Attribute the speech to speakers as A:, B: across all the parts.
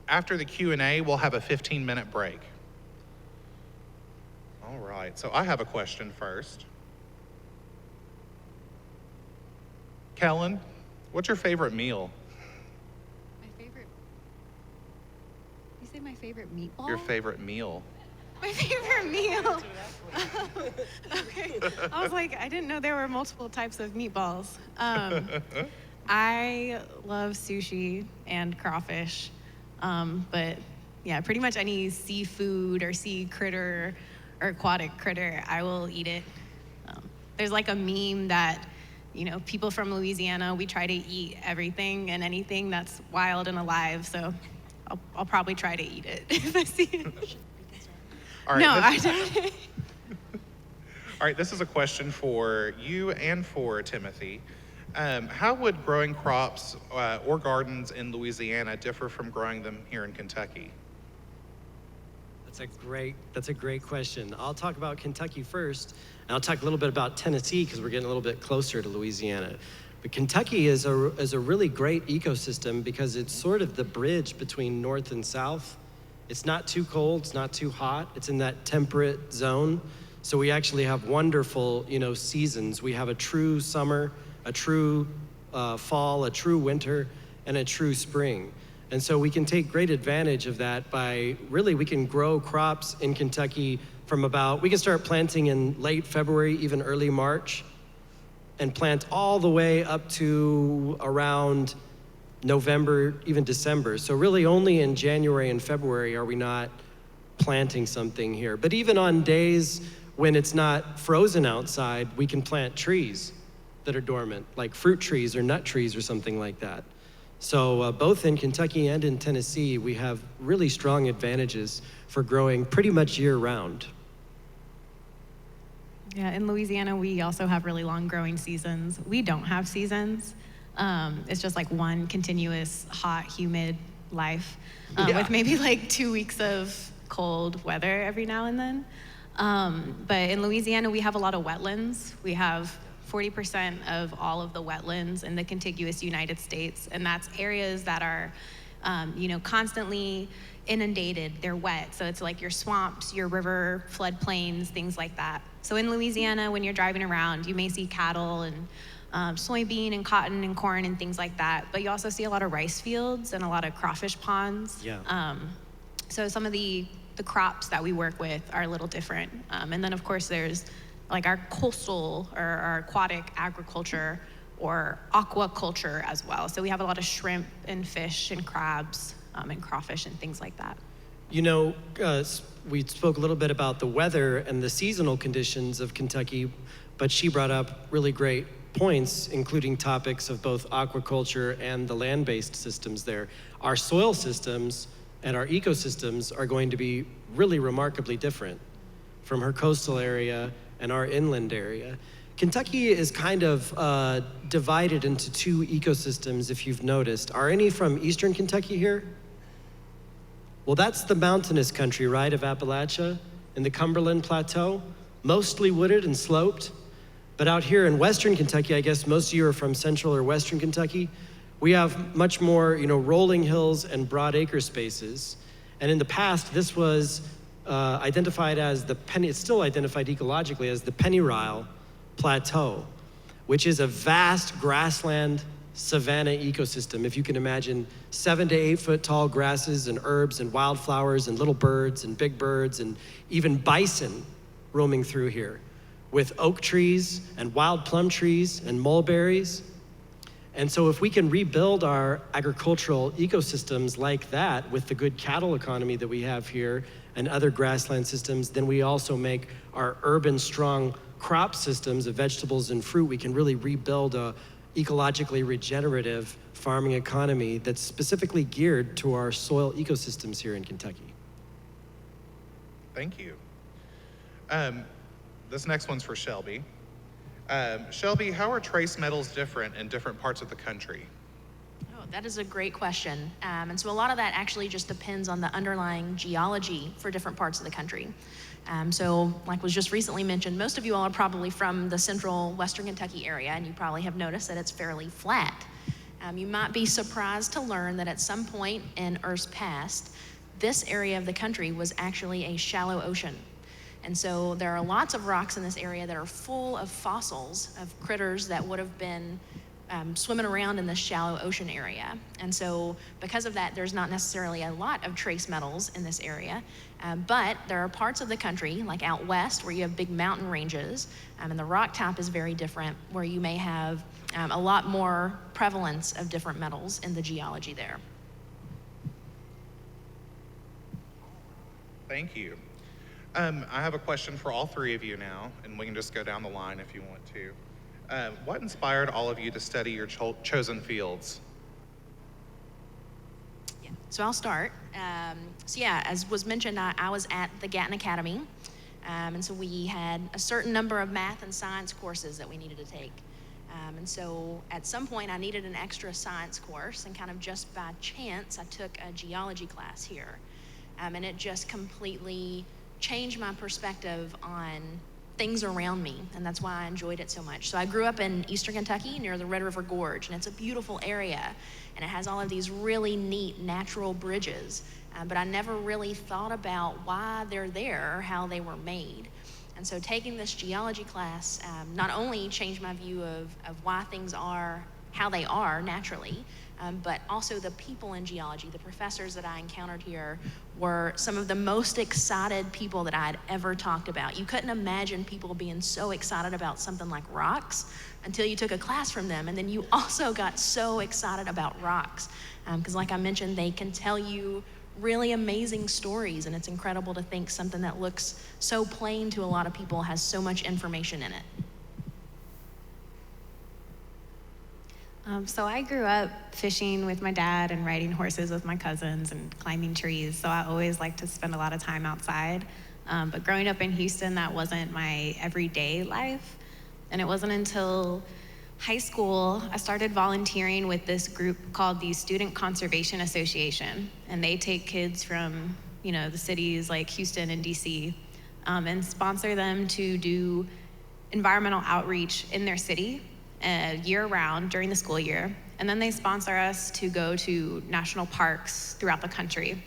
A: after the Q&A, we'll have a 15-minute break. All right, so I have a question first. Kellyn, what's your favorite meal?
B: You say my favorite meatball?
A: Your favorite meal.
B: My favorite meal. Okay. I was like, I didn't know there were multiple types of meatballs. I love sushi and crawfish. But yeah, pretty much any seafood or sea critter or aquatic critter, I will eat it. There's like a meme that, people from Louisiana, we try to eat everything and anything that's wild and alive. So I'll probably try to eat it if I see it.
A: All right,
B: no, I don't.
A: All right, this is a question for you and for Timothy. How would growing crops or gardens in Louisiana differ from growing them here in Kentucky?
C: That's a great question. I'll talk about Kentucky first, and I'll talk a little bit about Tennessee because we're getting a little bit closer to Louisiana. But Kentucky is a really great ecosystem because it's sort of the bridge between north and south. It's not too cold, it's not too hot. It's in that temperate zone. So we actually have wonderful, seasons. We have a true summer, a true fall, a true winter, and a true spring. And so we can take great advantage of that by we can grow crops in Kentucky we can start planting in late February, even early March, and plant all the way up to around November, even December. So really only in January and February are we not planting something here. But even on days when it's not frozen outside, we can plant trees that are dormant, like fruit trees or nut trees or something like that. So both in Kentucky and in Tennessee, we have really strong advantages for growing pretty much year round.
B: Yeah, in Louisiana, we also have really long growing seasons. We don't have seasons. It's just like one continuous hot, humid life with maybe like 2 weeks of cold weather every now and then. But in Louisiana, we have a lot of wetlands. We have 40% of all of the wetlands in the contiguous United States, and that's areas that are, constantly inundated. They're wet, so it's like your swamps, your river floodplains, things like that. So in Louisiana, when you're driving around, you may see cattle and soybean and cotton and corn and things like that, but you also see a lot of rice fields and a lot of crawfish ponds.
C: Yeah.
B: So some of the crops that we work with are a little different. And then of course there's like our coastal or our aquatic agriculture or aquaculture as well. So we have a lot of shrimp and fish and crabs and crawfish and things like that.
C: We spoke a little bit about the weather and the seasonal conditions of Kentucky, but she brought up really great points, including topics of both aquaculture and the land-based systems there. Our soil systems and our ecosystems are going to be really remarkably different from her coastal area and our inland area. Kentucky is kind of divided into two ecosystems, if you've noticed. Are any from Eastern Kentucky here? Well, that's the mountainous country, right, of Appalachia and the Cumberland Plateau, mostly wooded and sloped. But out here in Western Kentucky, I guess most of you are from Central or Western Kentucky, we have much more, rolling hills and broad acre spaces. And in the past, this was identified as it's still identified ecologically as the Pennyrile Plateau, which is a vast grassland savanna ecosystem. If you can imagine 7 to 8 foot tall grasses and herbs and wildflowers and little birds and big birds and even bison roaming through here with oak trees and wild plum trees and mulberries. And so if we can rebuild our agricultural ecosystems like that with the good cattle economy that we have here and other grassland systems, then we also make our urban strong crop systems of vegetables and fruit. We can really rebuild a ecologically regenerative farming economy that's specifically geared to our soil ecosystems here in Kentucky.
A: Thank you. This next one's for Shelby. Shelby, how are trace metals different in different parts of the country?
D: Oh, that is a great question. And so a lot of that actually just depends on the underlying geology for different parts of the country. So like was just recently mentioned, most of you all are probably from the central Western Kentucky area, and you probably have noticed that it's fairly flat. You might be surprised to learn that at some point in Earth's past, this area of the country was actually a shallow ocean. And so there are lots of rocks in this area that are full of fossils of critters that would have been swimming around in this shallow ocean area. And so because of that, there's not necessarily a lot of trace metals in this area, but there are parts of the country, like out west, where you have big mountain ranges, and the rock type is very different, where you may have a lot more prevalence of different metals in the geology there.
A: Thank you. I have a question for all three of you now, and we can just go down the line if you want to. What inspired all of you to study your chosen fields?
D: Yeah. So I'll start. So yeah, as was mentioned, I was at the Gatton Academy, and so we had a certain number of math and science courses that we needed to take. And so at some point I needed an extra science course, and kind of just by chance I took a geology class here. And it just completely changed my perspective on things around me, and that's why I enjoyed it so much. So I grew up in eastern Kentucky near the Red River Gorge, and it's a beautiful area, and it has all of these really neat natural bridges, but I never really thought about why they're there or how they were made. And so taking this geology class not only changed my view of why things are how they are naturally, but also the people in geology, the professors that I encountered here were some of the most excited people that I had ever talked about. You couldn't imagine people being so excited about something like rocks until you took a class from them, and then you also got so excited about rocks. Because like I mentioned, they can tell you really amazing stories, and it's incredible to think something that looks so plain to a lot of people has so much information in it.
B: So I grew up fishing with my dad and riding horses with my cousins and climbing trees. So I always liked to spend a lot of time outside. But growing up in Houston, that wasn't my everyday life. And it wasn't until high school, I started volunteering with this group called the Student Conservation Association. And they take kids from, the cities like Houston and DC, and sponsor them to do environmental outreach in their city year-round during the school year. And then they sponsor us to go to national parks throughout the country.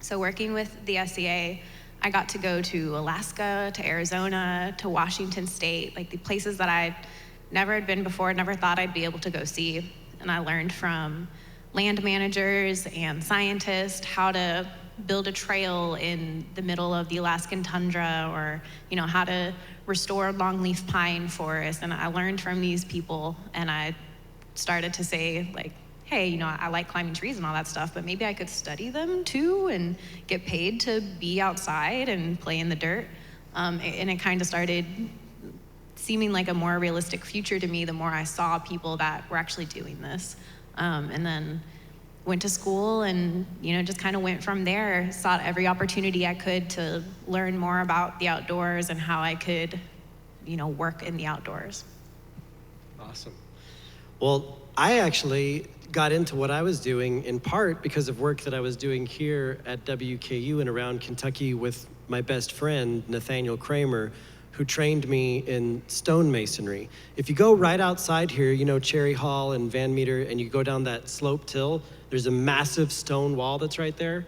B: So working with the SCA, I got to go to Alaska, to Arizona, to Washington State, like the places that I never had been before, never thought I'd be able to go see. And I learned from land managers and scientists how to build a trail in the middle of the Alaskan tundra, or how to restore longleaf pine forest. And I learned from these people, and I started to say, like, hey, I like climbing trees and all that stuff, but maybe I could study them too and get paid to be outside and play in the dirt. And it kind of started seeming like a more realistic future to me the more I saw people that were actually doing this. And then went to school and just kind of went from there, sought every opportunity I could to learn more about the outdoors and how I could work in the outdoors.
C: Awesome. Well, I actually got into what I was doing in part because of work that I was doing here at WKU and around Kentucky with my best friend, Nathaniel Kramer, who trained me in stonemasonry. If you go right outside here, Cherry Hall and Van Meter, and you go down that sloped hill, there's a massive stone wall that's right there.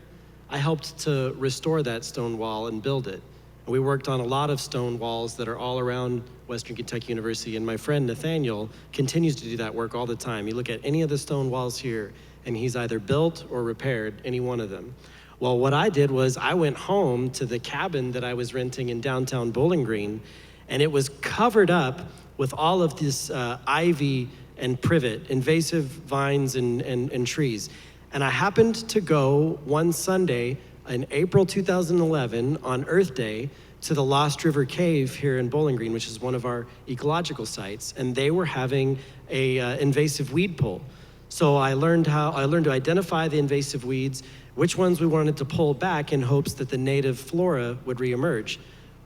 C: I helped to restore that stone wall and build it. And we worked on a lot of stone walls that are all around Western Kentucky University, and my friend Nathaniel continues to do that work all the time. You look at any of the stone walls here, and he's either built or repaired any one of them. Well, what I did was I went home to the cabin that I was renting in downtown Bowling Green, and it was covered up with all of this ivy and privet, invasive vines and trees. And I happened to go one Sunday in April 2011 on Earth Day to the Lost River Cave here in Bowling Green, which is one of our ecological sites, and they were having a invasive weed pull. So I learned to identify the invasive weeds, which ones we wanted to pull back in hopes that the native flora would reemerge.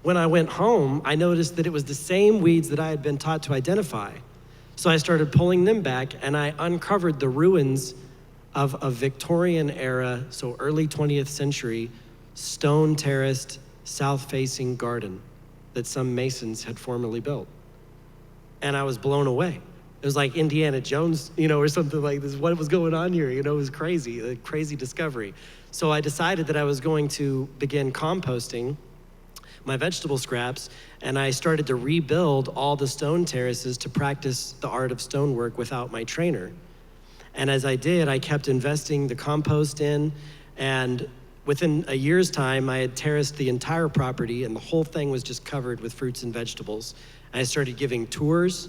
C: When I went home, I noticed that it was the same weeds that I had been taught to identify. So I started pulling them back, and I uncovered the ruins of a Victorian era, so early 20th century, stone terraced, south-facing garden that some masons had formerly built. And I was blown away. It was like Indiana Jones, or something like this. What was going on here? It was crazy, a crazy discovery. So I decided that I was going to begin composting my vegetable scraps, and I started to rebuild all the stone terraces to practice the art of stonework without my trainer. And as I did, I kept investing the compost in, and within a year's time, I had terraced the entire property, and the whole thing was just covered with fruits and vegetables. And I started giving tours,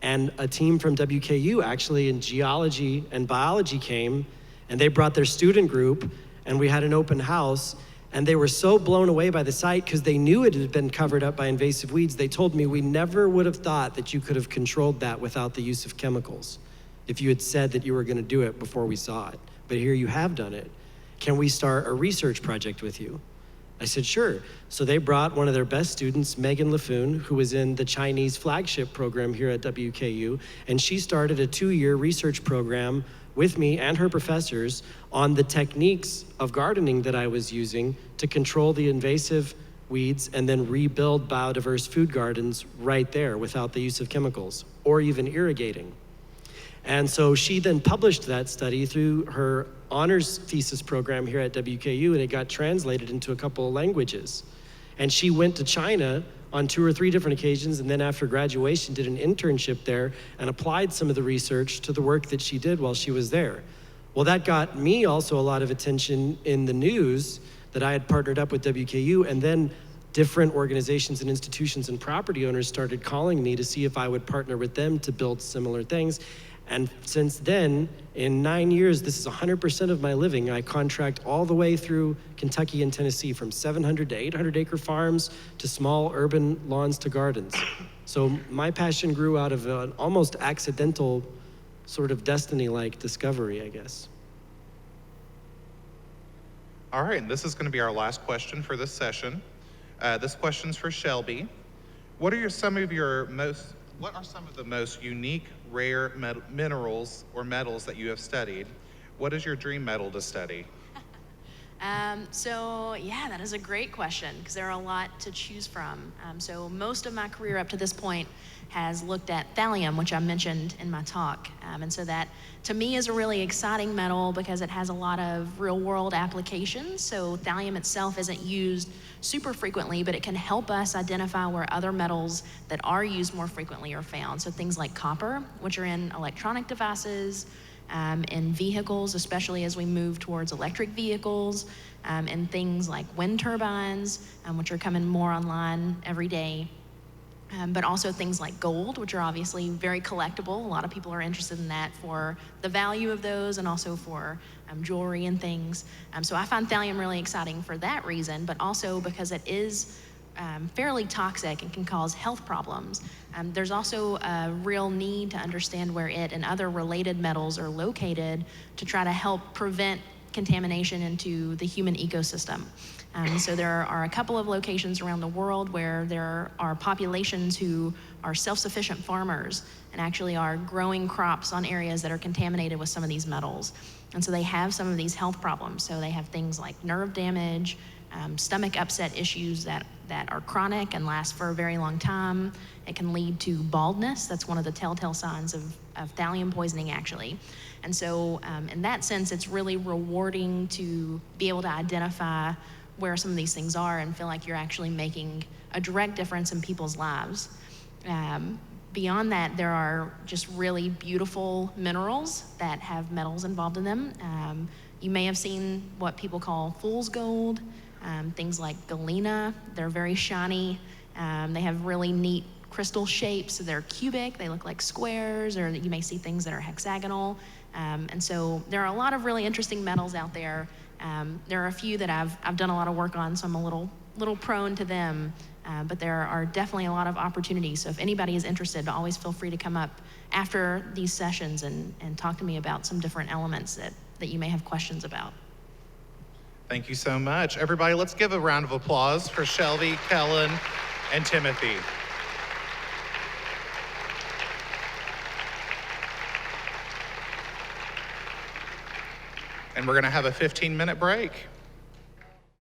C: and a team from WKU actually in geology and biology came, and they brought their student group, and we had an open house, and they were so blown away by the site because they knew it had been covered up by invasive weeds. They told me, we never would have thought that you could have controlled that without the use of chemicals if you had said that you were going to do it before we saw it. But here you have done it. Can we start a research project with you? I said, sure. So they brought one of their best students, Megan Laffoon, who was in the Chinese flagship program here at WKU, and she started a 2-year research program with me and her professors on the techniques of gardening that I was using to control the invasive weeds and then rebuild biodiverse food gardens right there without the use of chemicals or even irrigating. And so she then published that study through her honors thesis program here at WKU, and it got translated into a couple of languages. And she went to China on 2 or 3 different occasions, and then after graduation did an internship there and applied some of the research to the work that she did while she was there. Well, that got me also a lot of attention in the news that I had partnered up with WKU, and then different organizations and institutions and property owners started calling me to see if I would partner with them to build similar things. And since then, in 9 years, this is 100% of my living. I contract all the way through Kentucky and Tennessee, from 700 to 800 acre farms to small urban lawns to gardens. So my passion grew out of an almost accidental sort of destiny-like discovery, I guess.
A: All right, and this is going to be our last question for this session. This question's for Shelby. What are some of the most unique, rare minerals or metals that you have studied? What is your dream metal to study?
D: So yeah, that is a great question because there are a lot to choose from. So most of my career up to this point has looked at thallium, which I mentioned in my talk. And so that to me is a really exciting metal because it has a lot of real world applications. So thallium itself isn't used super frequently, but it can help us identify where other metals that are used more frequently are found. So things like copper, which are in electronic devices, in vehicles, especially as we move towards electric vehicles, and things like wind turbines, which are coming more online every day. But also things like gold, which are obviously very collectible. A lot of people are interested in that for the value of those and also for jewelry and things. So I find thallium really exciting for that reason, but also because it is fairly toxic and can cause health problems. There's also a real need to understand where it and other related metals are located to try to help prevent contamination into the human ecosystem. So there are a couple of locations around the world where there are populations who are self-sufficient farmers and actually are growing crops on areas that are contaminated with some of these metals. And so they have some of these health problems. So they have things like nerve damage, stomach upset issues that are chronic and last for a very long time. It can lead to baldness. That's one of the telltale signs of thallium poisoning, actually. And so in that sense, it's really rewarding to be able to identify where some of these things are and feel like you're actually making a direct difference in people's lives. Beyond that, there are just really beautiful minerals that have metals involved in them. You may have seen what people call fool's gold, things like galena. They're very shiny. They have really neat crystal shapes. So they're cubic, they look like squares, or you may see things that are hexagonal. And so there are a lot of really interesting metals out there. There are a few that I've done a lot of work on, so I'm a little prone to them. But there are definitely a lot of opportunities. So if anybody is interested, always feel free to come up after these sessions and talk to me about some different elements that you may have questions about.
A: Thank you so much. Everybody, let's give a round of applause for Shelby, Kellyn, and Timothy. And we're going to have a 15-minute break.